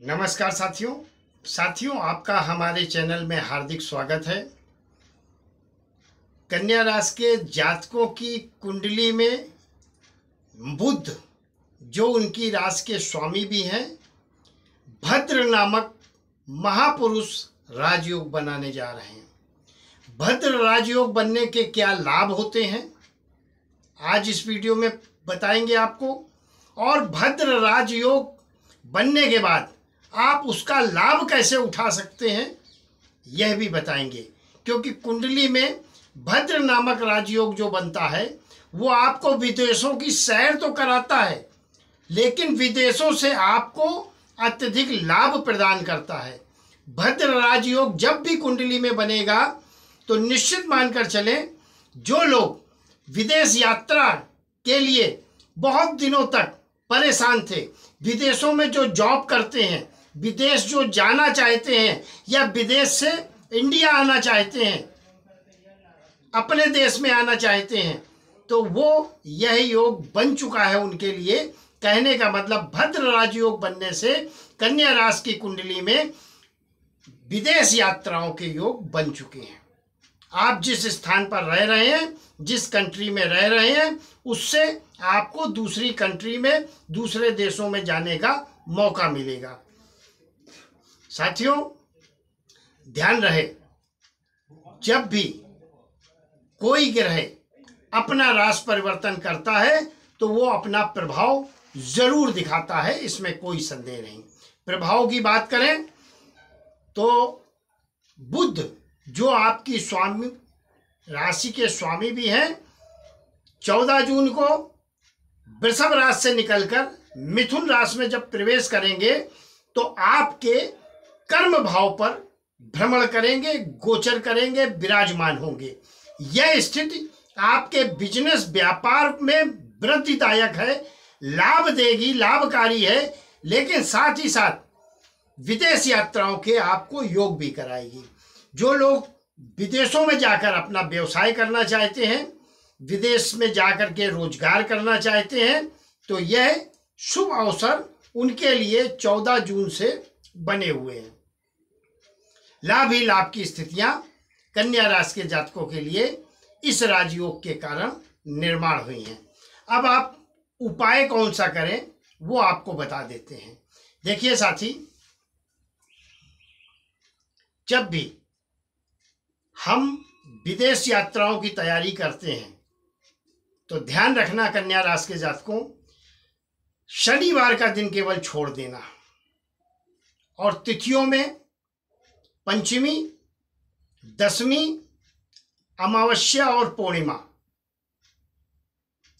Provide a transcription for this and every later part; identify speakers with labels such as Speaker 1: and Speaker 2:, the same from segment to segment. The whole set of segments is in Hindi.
Speaker 1: नमस्कार साथियों आपका हमारे चैनल में हार्दिक स्वागत है। कन्या राशि के जातकों की कुंडली में बुध, जो उनकी राशि के स्वामी भी हैं, भद्र नामक महापुरुष राजयोग बनाने जा रहे हैं। भद्र राजयोग बनने के क्या लाभ होते हैं, आज इस वीडियो में बताएंगे आपको। और भद्र राजयोग बनने के बाद आप उसका लाभ कैसे उठा सकते हैं, यह भी बताएंगे। क्योंकि कुंडली में भद्र नामक राजयोग जो बनता है वो आपको विदेशों की सैर तो कराता है, लेकिन विदेशों से आपको अत्यधिक लाभ प्रदान करता है। भद्र राजयोग जब भी कुंडली में बनेगा तो निश्चित मानकर चलें, जो लोग विदेश यात्रा के लिए बहुत दिनों तक परेशान थे, विदेशों में जो जॉब करते हैं, विदेश जो जाना चाहते हैं या विदेश से इंडिया आना चाहते हैं, अपने देश में आना चाहते हैं, तो वो यह योग बन चुका है उनके लिए। कहने का मतलब भद्र राजयोग बनने से कन्या राशि की कुंडली में विदेश यात्राओं के योग बन चुके हैं। आप जिस स्थान पर रह रहे हैं, जिस कंट्री में रह रहे हैं, उससे आपको दूसरी कंट्री में, दूसरे देशों में जाने का मौका मिलेगा। साथियों, ध्यान रहे, जब भी कोई ग्रह अपना राशि परिवर्तन करता है तो वो अपना प्रभाव जरूर दिखाता है, इसमें कोई संदेह नहीं। प्रभाव की बात करें तो बुध, जो आपकी स्वामी राशि के स्वामी भी हैं, 14 जून को वृषभ राशि से निकलकर मिथुन राशि में जब प्रवेश करेंगे तो आपके कर्म भाव पर भ्रमण करेंगे, गोचर करेंगे, विराजमान होंगे। यह स्थिति आपके बिजनेस व्यापार में वृद्धिदायक है, लाभ देगी, लाभकारी है, लेकिन साथ ही साथ विदेश यात्राओं के आपको योग भी कराएगी। जो लोग विदेशों में जाकर अपना व्यवसाय करना चाहते हैं, विदेश में जाकर के रोजगार करना चाहते हैं, तो यह शुभ अवसर उनके लिए 14 जून से बने हुए हैं। लाभ ही लाभ की स्थितियां कन्या राशि के जातकों के लिए इस राजयोग के कारण निर्माण हुई हैं। अब आप उपाय कौन सा करें वो आपको बता देते हैं। देखिए साथी, जब भी हम विदेश यात्राओं की तैयारी करते हैं तो ध्यान रखना कन्या राशि के जातकों, शनिवार का दिन केवल छोड़ देना, और तिथियों में पंचमी, दशमी, अमावस्या और पूर्णिमा,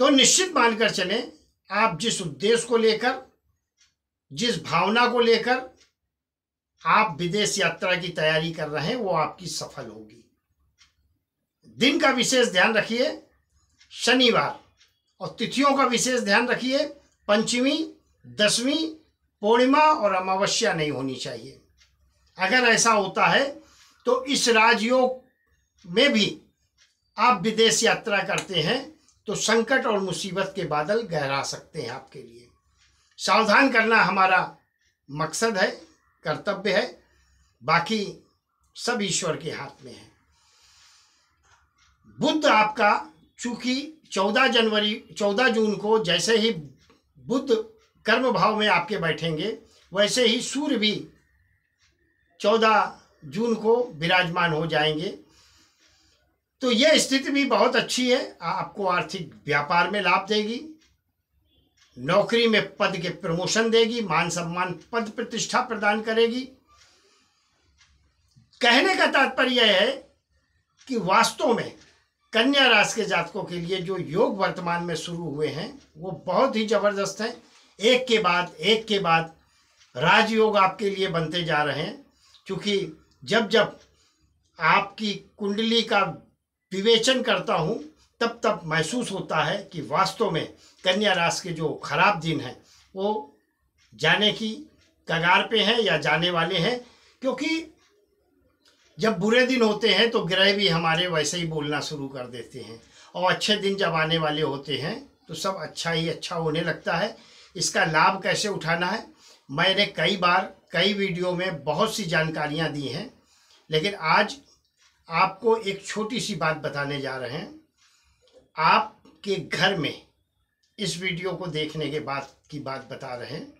Speaker 1: तो निश्चित मानकर चलें, आप जिस उद्देश्य को लेकर, जिस भावना को लेकर आप विदेश यात्रा की तैयारी कर रहे हैं वो आपकी सफल होगी। दिन का विशेष ध्यान रखिए शनिवार, और तिथियों का विशेष ध्यान रखिए पंचमी, दशमी, पूर्णिमा और अमावस्या नहीं होनी चाहिए। अगर ऐसा होता है तो इस राजयोग में भी आप विदेश यात्रा करते हैं तो संकट और मुसीबत के बादल गहरा सकते हैं आपके लिए। सावधान करना हमारा मकसद है, कर्तव्य है, बाकी सब ईश्वर के हाथ में है। बुध आपका, चूंकि 14 जून को जैसे ही बुध कर्म भाव में आपके बैठेंगे, वैसे ही सूर्य भी 14 जून को विराजमान हो जाएंगे। तो यह स्थिति भी बहुत अच्छी है, आपको आर्थिक व्यापार में लाभ देगी, नौकरी में पद के प्रमोशन देगी, मान सम्मान, पद प्रतिष्ठा प्रदान करेगी। कहने का तात्पर्य यह है कि वास्तव में कन्या राशि के जातकों के लिए जो योग वर्तमान में शुरू हुए हैं वो बहुत ही जबरदस्त हैं। एक के बाद राजयोग आपके लिए बनते जा रहे हैं। क्योंकि जब जब आपकी कुंडली का विवेचन करता हूँ तब तब महसूस होता है कि वास्तव में कन्या राशि के जो खराब दिन हैं वो जाने की कगार पे हैं या जाने वाले हैं। क्योंकि जब बुरे दिन होते हैं तो ग्रह भी हमारे वैसे ही बोलना शुरू कर देते हैं, और अच्छे दिन जब आने वाले होते हैं तो सब अच्छा ही अच्छा होने लगता है। इसका लाभ कैसे उठाना है, मैंने कई बार कई वीडियो में बहुत सी जानकारियां दी हैं, लेकिन आज आपको एक छोटी सी बात बताने जा रहे हैं। आपके घर में, इस वीडियो को देखने के बाद की बात बता रहे हैं,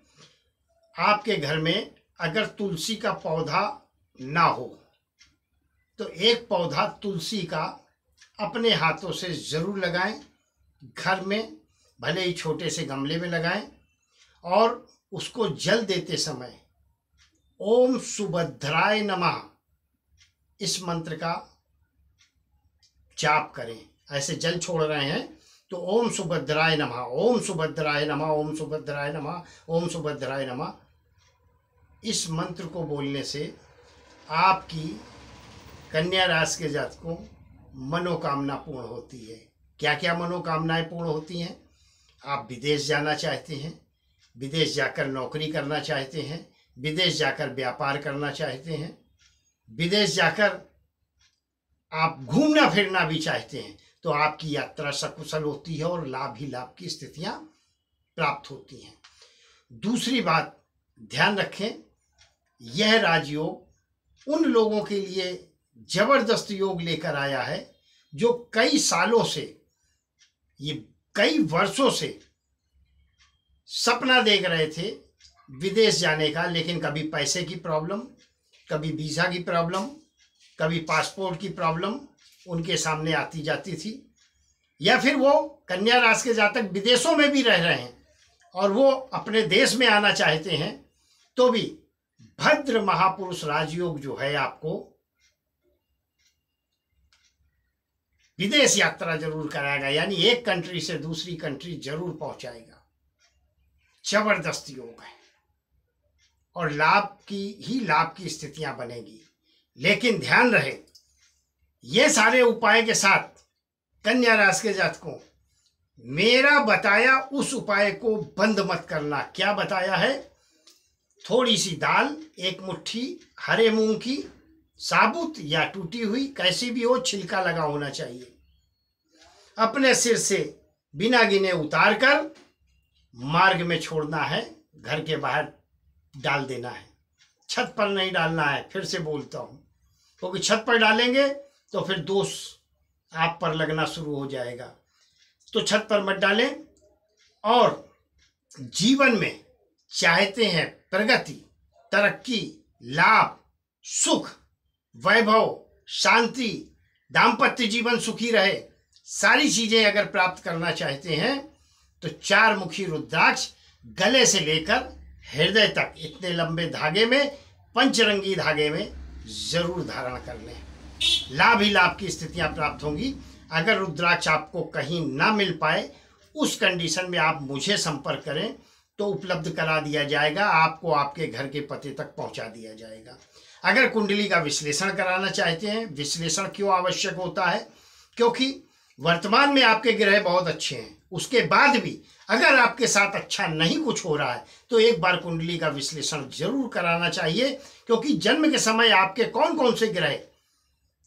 Speaker 1: आपके घर में अगर तुलसी का पौधा ना हो तो एक पौधा तुलसी का अपने हाथों से ज़रूर लगाएं। घर में भले ही छोटे से गमले में लगाएं और उसको जल देते समय ओम सुभद्राय नमः इस मंत्र का जाप करें। ऐसे जल छोड़ रहे हैं तो ओम सुभद्राय नमः, ओम सुभद्राय नमः, ओम सुभद्राय नमः, ओम सुभद्राय नमः, इस मंत्र को बोलने से आपकी कन्या राशि के जातकों मनोकामना पूर्ण होती है। क्या क्या मनोकामनाएं पूर्ण होती हैं? आप विदेश जाना चाहते हैं, विदेश जाकर नौकरी करना चाहते हैं, विदेश जाकर व्यापार करना चाहते हैं, विदेश जाकर आप घूमना फिरना भी चाहते हैं, तो आपकी यात्रा सकुशल होती है और लाभ ही लाभ की स्थितियां प्राप्त होती हैं। दूसरी बात ध्यान रखें, यह राजयोग उन लोगों के लिए जबरदस्त योग लेकर आया है जो कई सालों से, ये कई वर्षों से सपना देख रहे थे विदेश जाने का, लेकिन कभी पैसे की प्रॉब्लम, कभी वीज़ा की प्रॉब्लम, कभी पासपोर्ट की प्रॉब्लम उनके सामने आती जाती थी, या फिर वो कन्या राशि के जातक विदेशों में भी रह रहे हैं और वो अपने देश में आना चाहते हैं, तो भी भद्र महापुरुष राजयोग जो है आपको विदेश यात्रा जरूर कराएगा, यानी एक कंट्री से दूसरी कंट्री जरूर पहुंचाएगा। जबरदस्त योग है और लाभ की स्थितियां बनेगी। लेकिन ध्यान रहे, ये सारे उपाय के साथ कन्या राशि के जातकों मेरा बताया उस उपाय को बंद मत करना। क्या बताया है? थोड़ी सी दाल, एक मुट्ठी हरे मूंग की, साबुत या टूटी हुई, कैसी भी हो, छिलका लगा होना चाहिए, अपने सिर से बिना गिने उतार कर मार्ग में छोड़ना है, घर के बाहर डाल देना है, छत पर नहीं डालना है। फिर से बोलता हूँ, क्योंकि छत पर डालेंगे तो फिर दोष आप पर लगना शुरू हो जाएगा, तो छत पर मत डालें। और जीवन में चाहते हैं प्रगति, तरक्की, लाभ, सुख, वैभव, शांति, दाम्पत्य जीवन सुखी रहे, सारी चीजें अगर प्राप्त करना चाहते हैं तो 4 मुखी रुद्राक्ष गले से लेकर हृदय तक इतने लंबे धागे में, पंचरंगी धागे में जरूर धारण कर लें। लाभ ही लाभ की स्थितियां प्राप्त होंगी। अगर रुद्राक्ष आपको कहीं ना मिल पाए, उस कंडीशन में आप मुझे संपर्क करें तो उपलब्ध करा दिया जाएगा, आपको आपके घर के पते तक पहुंचा दिया जाएगा। अगर कुंडली का विश्लेषण कराना चाहते हैं, विश्लेषण क्यों आवश्यक होता है? क्योंकि वर्तमान में आपके ग्रह बहुत अच्छे हैं, उसके बाद भी अगर आपके साथ अच्छा नहीं कुछ हो रहा है तो एक बार कुंडली का विश्लेषण जरूर कराना चाहिए, क्योंकि जन्म के समय आपके कौन कौन से ग्रह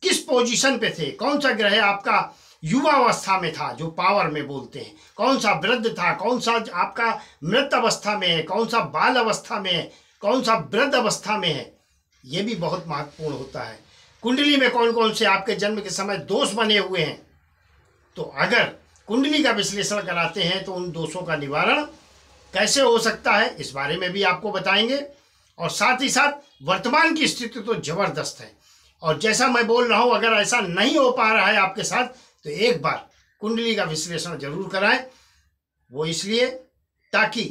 Speaker 1: किस पोजीशन पे थे, कौन सा ग्रह आपका युवा अवस्था में था जो पावर में बोलते हैं, कौन सा वृद्ध था, कौन सा आपका मृत अवस्था में है, कौन सा बाल अवस्था में है, कौन सा वृद्ध अवस्था में है, ये भी बहुत महत्वपूर्ण होता है। कुंडली में कौन कौन से आपके जन्म के समय दोष बने हुए हैं, तो अगर कुंडली का विश्लेषण कराते हैं तो उन दोषों का निवारण कैसे हो सकता है, इस बारे में भी आपको बताएंगे। और साथ ही साथ वर्तमान की स्थिति तो जबरदस्त है, और जैसा मैं बोल रहा हूं, अगर ऐसा नहीं हो पा रहा है आपके साथ तो एक बार कुंडली का विश्लेषण जरूर कराएं। वो इसलिए ताकि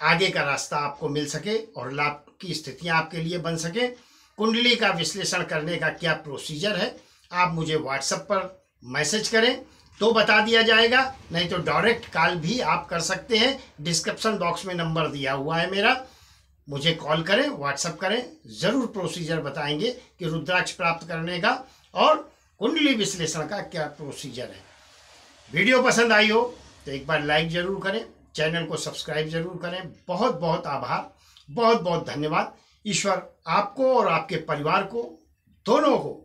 Speaker 1: आगे का रास्ता आपको मिल सके और लाभ की स्थितियां आपके लिए बन सके। कुंडली का विश्लेषण करने का क्या प्रोसीजर है, आप मुझे व्हाट्सएप पर मैसेज करें तो बता दिया जाएगा, नहीं तो डायरेक्ट कॉल भी आप कर सकते हैं। डिस्क्रिप्शन बॉक्स में नंबर दिया हुआ है मेरा, मुझे कॉल करें, व्हाट्सएप करें, ज़रूर प्रोसीजर बताएंगे कि रुद्राक्ष प्राप्त करने का और कुंडली विश्लेषण का क्या प्रोसीजर है। वीडियो पसंद आई हो तो एक बार लाइक ज़रूर करें, चैनल को सब्सक्राइब जरूर करें। बहुत बहुत आभार, बहुत बहुत धन्यवाद। ईश्वर आपको और आपके परिवार को, दोनों को,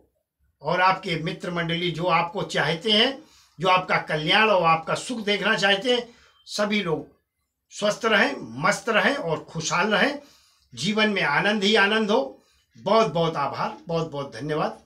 Speaker 1: और आपके मित्र मंडली जो आपको चाहते हैं, जो आपका कल्याण और आपका सुख देखना चाहते हैं, सभी लोग स्वस्थ रहें, मस्त रहें और खुशहाल रहें। जीवन में आनंद ही आनंद हो। बहुत बहुत आभार, बहुत बहुत धन्यवाद।